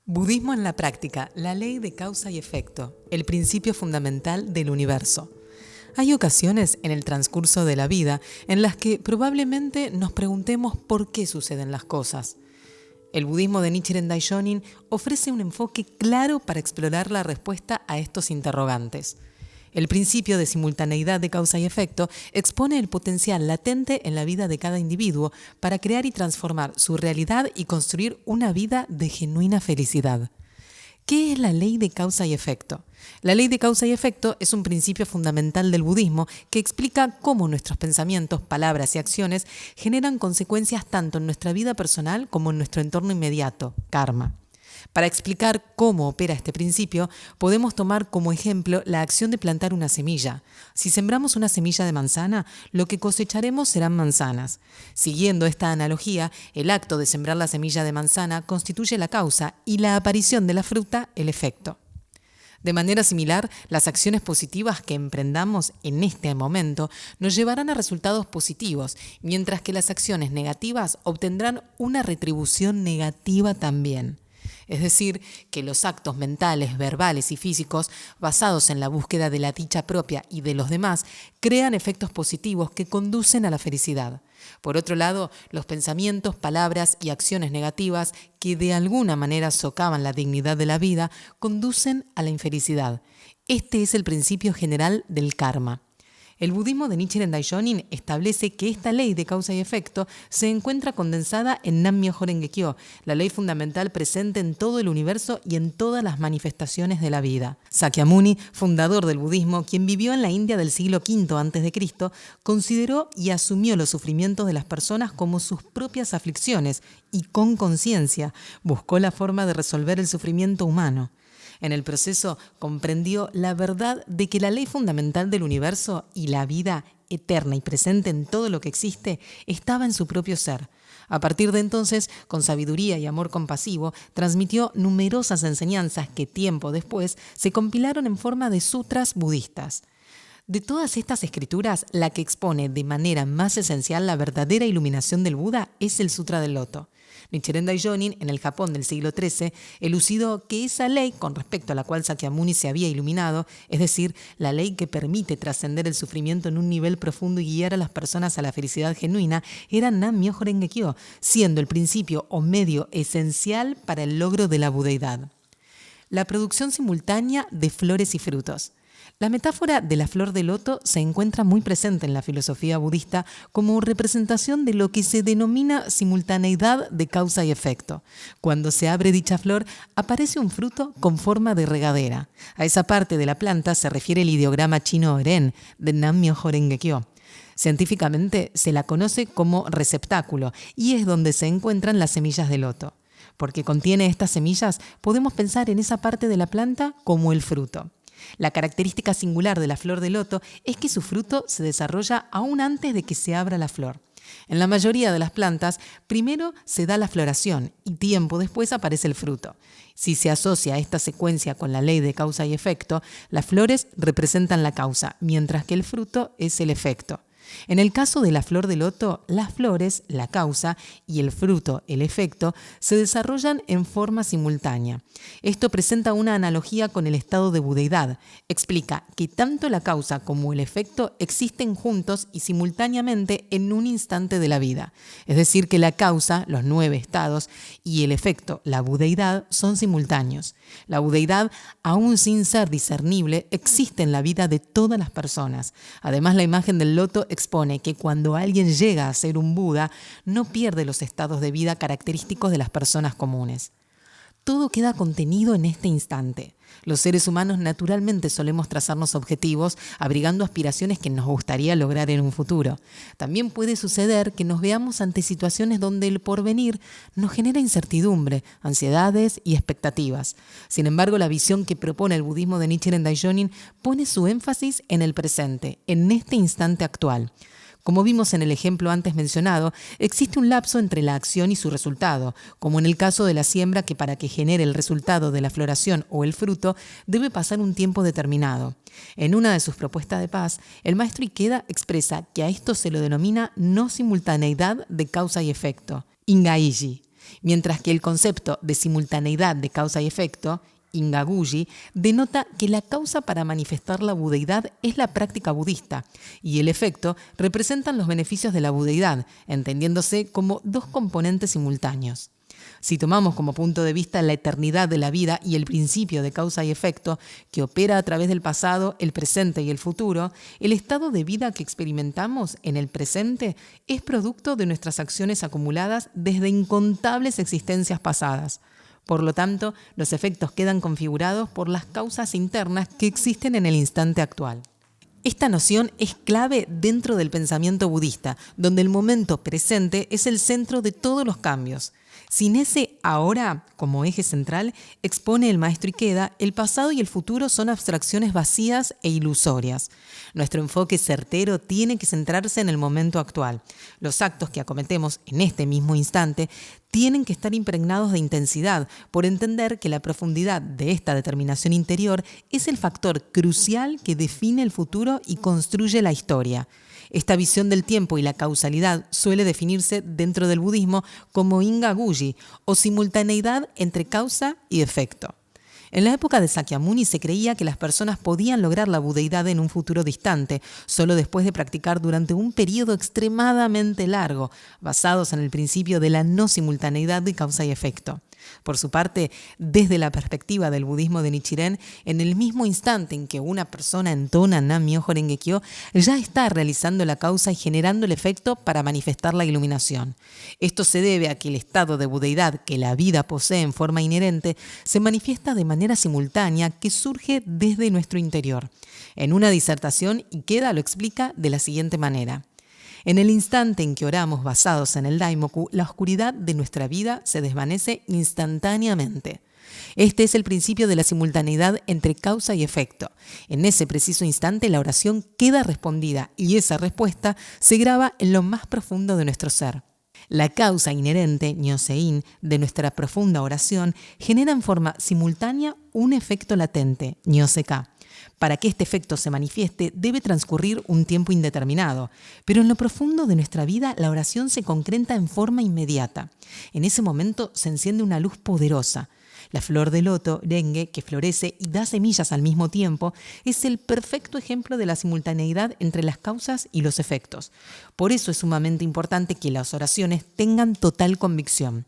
Budismo en la práctica, la ley de causa y efecto, el principio fundamental del universo. Hay ocasiones en el transcurso de la vida en las que probablemente nos preguntemos por qué suceden las cosas. El budismo de Nichiren Daishonin ofrece un enfoque claro para explorar la respuesta a estos interrogantes. El principio de simultaneidad de causa y efecto expone el potencial latente en la vida de cada individuo para crear y transformar su realidad y construir una vida de genuina felicidad. ¿Qué es la ley de causa y efecto? La ley de causa y efecto es un principio fundamental del budismo que explica cómo nuestros pensamientos, palabras y acciones generan consecuencias tanto en nuestra vida personal como en nuestro entorno inmediato, karma. Para explicar cómo opera este principio, podemos tomar como ejemplo la acción de plantar una semilla. Si sembramos una semilla de manzana, lo que cosecharemos serán manzanas. Siguiendo esta analogía, el acto de sembrar la semilla de manzana constituye la causa y la aparición de la fruta el efecto. De manera similar, las acciones positivas que emprendamos en este momento nos llevarán a resultados positivos, mientras que las acciones negativas obtendrán una retribución negativa también. Es decir, que los actos mentales, verbales y físicos, basados en la búsqueda de la dicha propia y de los demás, crean efectos positivos que conducen a la felicidad. Por otro lado, los pensamientos, palabras y acciones negativas que de alguna manera socavan la dignidad de la vida, conducen a la infelicidad. Este es el principio general del karma. El budismo de Nichiren Daishonin establece que esta ley de causa y efecto se encuentra condensada en Nam-myoho Renge-kyo, la ley fundamental presente en todo el universo y en todas las manifestaciones de la vida. Sakyamuni, fundador del budismo, quien vivió en la India del siglo V a.C., consideró y asumió los sufrimientos de las personas como sus propias aflicciones y con conciencia buscó la forma de resolver el sufrimiento humano. En el proceso comprendió la verdad de que la ley fundamental del universo y la vida eterna y presente en todo lo que existe estaba en su propio ser. A partir de entonces, con sabiduría y amor compasivo, transmitió numerosas enseñanzas que tiempo después se compilaron en forma de sutras budistas. De todas estas escrituras, la que expone de manera más esencial la verdadera iluminación del Buda es el Sutra del Loto. Nichiren Daishonin, en el Japón del siglo XIII, elucidó que esa ley con respecto a la cual Sakyamuni se había iluminado, es decir, la ley que permite trascender el sufrimiento en un nivel profundo y guiar a las personas a la felicidad genuina, era Nam-myoho Renge-kyo, siendo el principio o medio esencial para el logro de la budeidad. La producción simultánea de flores y frutos. La metáfora de la flor de loto se encuentra muy presente en la filosofía budista como representación de lo que se denomina simultaneidad de causa y efecto. Cuando se abre dicha flor, aparece un fruto con forma de regadera. A esa parte de la planta se refiere el ideograma chino Ren de Nam-myoho Renge-kyo. Científicamente se la conoce como receptáculo y es donde se encuentran las semillas de loto. Porque contiene estas semillas, podemos pensar en esa parte de la planta como el fruto. La característica singular de la flor de loto es que su fruto se desarrolla aún antes de que se abra la flor. En la mayoría de las plantas, primero se da la floración y tiempo después aparece el fruto. Si se asocia esta secuencia con la ley de causa y efecto, las flores representan la causa, mientras que el fruto es el efecto. En el caso de la flor de loto, las flores, la causa, y el fruto, el efecto, se desarrollan en forma simultánea. Esto presenta una analogía con el estado de budeidad. Explica que tanto la causa como el efecto existen juntos y simultáneamente en un instante de la vida. Es decir, que la causa, los 9 estados, y el efecto, la budeidad, son simultáneos. La budeidad, aún sin ser discernible, existe en la vida de todas las personas. Además, la imagen del loto expone que cuando alguien llega a ser un Buda, no pierde los estados de vida característicos de las personas comunes. Todo queda contenido en este instante. Los seres humanos naturalmente solemos trazarnos objetivos, abrigando aspiraciones que nos gustaría lograr en un futuro. También puede suceder que nos veamos ante situaciones donde el porvenir nos genera incertidumbre, ansiedades y expectativas. Sin embargo, la visión que propone el budismo de Nichiren Daishonin pone su énfasis en el presente, en este instante actual. Como vimos en el ejemplo antes mencionado, existe un lapso entre la acción y su resultado, como en el caso de la siembra que para que genere el resultado de la floración o el fruto debe pasar un tiempo determinado. En una de sus propuestas de paz, el maestro Ikeda expresa que a esto se lo denomina no simultaneidad de causa y efecto, Ingaiji. mientras que el concepto de simultaneidad de causa y efecto, Ingaguji, denota que la causa para manifestar la budeidad es la práctica budista y el efecto representan los beneficios de la budeidad, entendiéndose como dos componentes simultáneos. Si tomamos como punto de vista la eternidad de la vida y el principio de causa y efecto que opera a través del pasado, el presente y el futuro, el estado de vida que experimentamos en el presente es producto de nuestras acciones acumuladas desde incontables existencias pasadas. Por lo tanto, los efectos quedan configurados por las causas internas que existen en el instante actual. Esta noción es clave dentro del pensamiento budista, donde el momento presente es el centro de todos los cambios. Sin ese ahora como eje central, expone el maestro Ikeda, el pasado y el futuro son abstracciones vacías e ilusorias. Nuestro enfoque certero tiene que centrarse en el momento actual. Los actos que acometemos en este mismo instante tienen que estar impregnados de intensidad, por entender que la profundidad de esta determinación interior es el factor crucial que define el futuro y construye la historia. Esta visión del tiempo y la causalidad suele definirse dentro del budismo como Ingaguji, o simultaneidad entre causa y efecto. En la época de Sakyamuni se creía que las personas podían lograr la budeidad en un futuro distante, solo después de practicar durante un periodo extremadamente largo, basados en el principio de la no simultaneidad de causa y efecto. Por su parte, desde la perspectiva del budismo de Nichiren, en el mismo instante en que una persona entona Nam-myoho Renge-kyo, ya está realizando la causa y generando el efecto para manifestar la iluminación. Esto se debe a que el estado de budeidad que la vida posee en forma inherente se manifiesta de manera simultánea que surge desde nuestro interior. En una disertación, Ikeda lo explica de la siguiente manera. En el instante en que oramos basados en el Daimoku, la oscuridad de nuestra vida se desvanece instantáneamente. Este es el principio de la simultaneidad entre causa y efecto. En ese preciso instante la oración queda respondida y esa respuesta se graba en lo más profundo de nuestro ser. La causa inherente, Nyosein, de nuestra profunda oración genera en forma simultánea un efecto latente, Nyoseka. Para que este efecto se manifieste, debe transcurrir un tiempo indeterminado, pero en lo profundo de nuestra vida la oración se concreta en forma inmediata. En ese momento se enciende una luz poderosa. La flor de loto, Renge, que florece y da semillas al mismo tiempo, es el perfecto ejemplo de la simultaneidad entre las causas y los efectos. Por eso es sumamente importante que las oraciones tengan total convicción.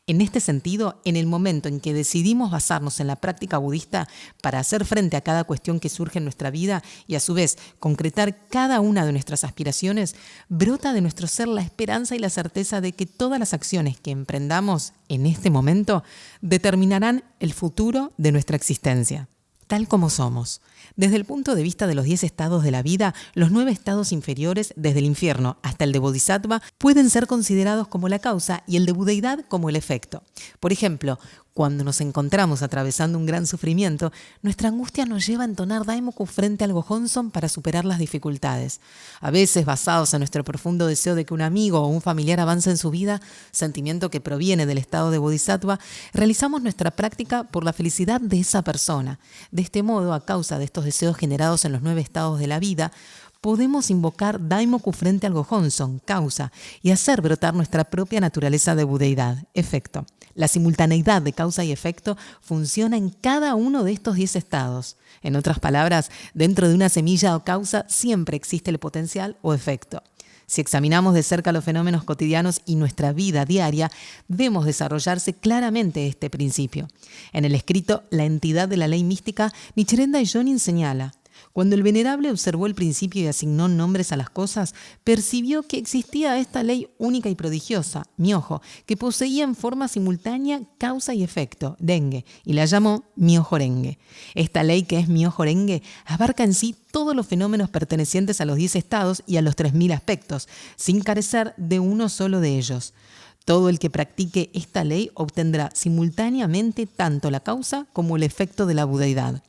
En este sentido, en el momento en que decidimos basarnos en la práctica budista para hacer frente a cada cuestión que surge en nuestra vida y a su vez concretar cada una de nuestras aspiraciones, brota de nuestro ser la esperanza y la certeza de que todas las acciones que emprendamos en este momento determinarán el futuro de nuestra existencia. Tal como somos. Desde el punto de vista de los 10 estados de la vida, los 9 estados inferiores, desde el infierno hasta el de Bodhisattva, pueden ser considerados como la causa y el de budeidad como el efecto. Por ejemplo, cuando nos encontramos atravesando un gran sufrimiento, nuestra angustia nos lleva a entonar Daimoku frente al Gohonzon para superar las dificultades. A veces, basados en nuestro profundo deseo de que un amigo o un familiar avance en su vida, sentimiento que proviene del estado de Bodhisattva, realizamos nuestra práctica por la felicidad de esa persona. De este modo, a causa de estos deseos generados en los 9 estados de la vida, podemos invocar Daimoku frente al Gohonzon, causa, y hacer brotar nuestra propia naturaleza de budeidad, efecto. La simultaneidad de causa y efecto funciona en cada uno de estos 10 estados. En otras palabras, dentro de una semilla o causa siempre existe el potencial o efecto. Si examinamos de cerca los fenómenos cotidianos y nuestra vida diaria, vemos desarrollarse claramente este principio. En el escrito La entidad de la ley mística, Nichiren Daishonin señala: cuando el venerable observó el principio y asignó nombres a las cosas, percibió que existía esta ley única y prodigiosa, Myoho, que poseía en forma simultánea causa y efecto, Renge, y la llamó Myoho Renge. Esta ley, que es Myoho Renge, abarca en sí todos los fenómenos pertenecientes a los 10 estados y a los 3000 aspectos, sin carecer de uno solo de ellos. Todo el que practique esta ley obtendrá simultáneamente tanto la causa como el efecto de la budeidad.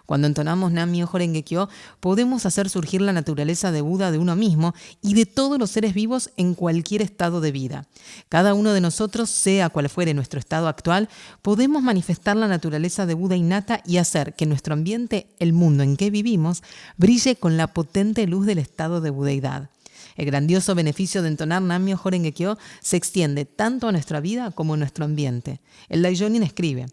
Cuando entonamos Nam-myoho Renge-kyo, podemos hacer surgir la naturaleza de Buda de uno mismo y de todos los seres vivos en cualquier estado de vida. Cada uno de nosotros, sea cual fuere nuestro estado actual, podemos manifestar la naturaleza de Buda innata y hacer que nuestro ambiente, el mundo en que vivimos, brille con la potente luz del estado de budeidad. El grandioso beneficio de entonar Nam-myoho Renge-kyo se extiende tanto a nuestra vida como a nuestro ambiente. El Daishonin escribe: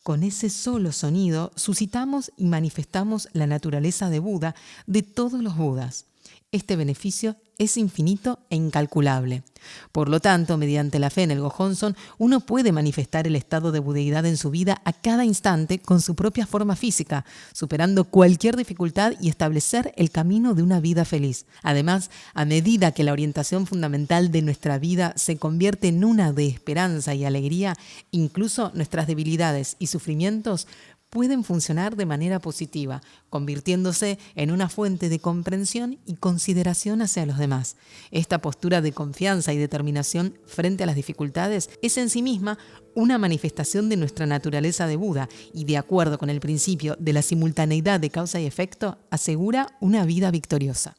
con ese solo sonido suscitamos y manifestamos la naturaleza de Buda de todos los Budas. Este beneficio es infinito e incalculable. Por lo tanto, mediante la fe en el Gohonzon, uno puede manifestar el estado de budeidad en su vida a cada instante con su propia forma física, superando cualquier dificultad y establecer el camino de una vida feliz. Además, a medida que la orientación fundamental de nuestra vida se convierte en una de esperanza y alegría, incluso nuestras debilidades y sufrimientos pueden funcionar de manera positiva, convirtiéndose en una fuente de comprensión y consideración hacia los demás. Esta postura de confianza y determinación frente a las dificultades es en sí misma una manifestación de nuestra naturaleza de Buda y, de acuerdo con el principio de la simultaneidad de causa y efecto, asegura una vida victoriosa.